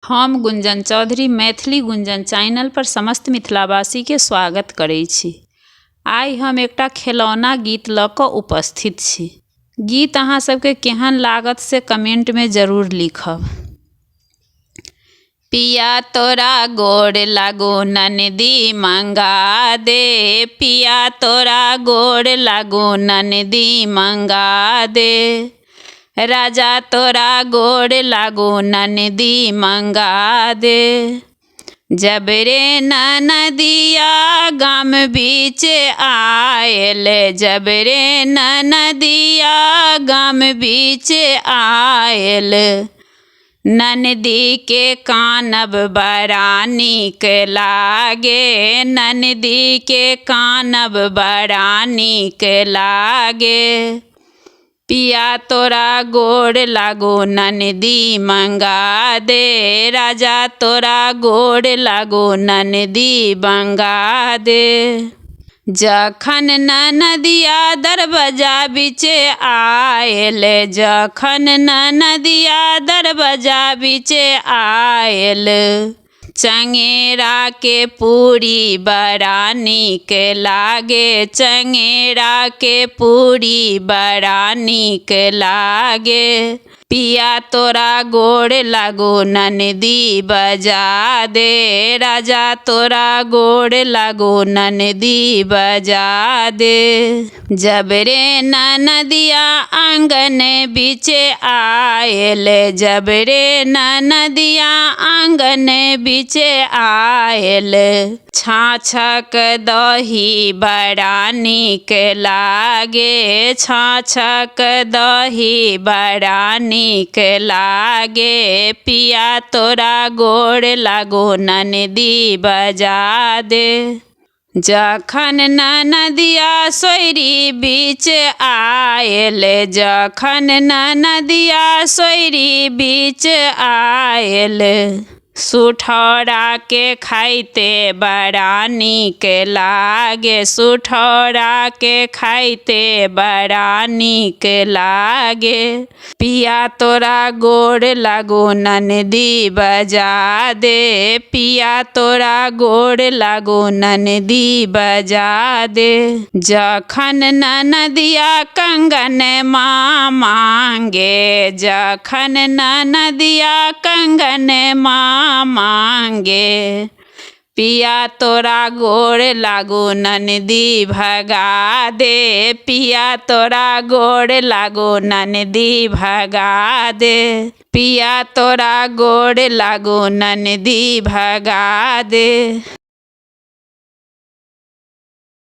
हम गुंजन चौधरी मैथिली गुंजन चैनल पर समस्त मिथिलावासी के स्वागत करै छी। आइ हम एकटा खेलौना गीत लऽ कऽ उपस्थित छी। गीत अहाँ सबके केहन लागत से कमेंट में जरूर लिखब। पिया तोरा गोड़ लागो ननदी मंगा दे, पिया तोरा गोड़ लागो ननदी मंगा दे, राजा तोरा गोड़ लागो ननदी मंगा दे। जबरे ननदिया गाम बीच आयल, जबरे ननदिया गाम बीच आयल, ननदी के कानब बड़ा नीक लागे, ननदी के कानब बड़ा नीक लागे, पिया तोरा गोड़ लागो ननदी मंगा दे, राजा तोरा गोड़ लागो ननदी मंगा दे। जखन ननदिया दरबजा बीच आयल, जखन ननदिया दरबजा बीच आयल, चंगेरा के पूरी बड़ा नीक लागे, चंगेरा के पूरी बड़ा नीक लागे, पिया तोरा गोड़ लागो ननदी बजा दे, राजा तोरा गोड़ लागो ननदी बजा दे। जबरे ननदिया आंगन बीच आयल, जबरे ननदिया आंगन बीच आयल, छाछक दही बड़ा नीक लागे, छाछक दही बड़ा नीक लागे, पिया तोरा गोड़ लागो ननदी बजा दे। जखन ननदिया सोयरी बीच आयल, जखन ननदिया सोयरी बीच आयल, सुठौरा के खाइते बड़ा नीक लागे, सुठौरा के खाइते बड़ा नीक लागे, पिया तोरा गोड़ लागो ननदी बजा दे, पिया तोरा गोड़ लागो ननदी बजा दे। जखन ननदिया कंगन माँ मांगे, जखन ननदिया कंगन माँ मांगे, पिया तोरा गोड़ लागो ननदी भगा दे, पिया तोरा गोड़ लागो ननदी भगा दे, पिया तोरा गोड़ लागो ननदी भगा दे।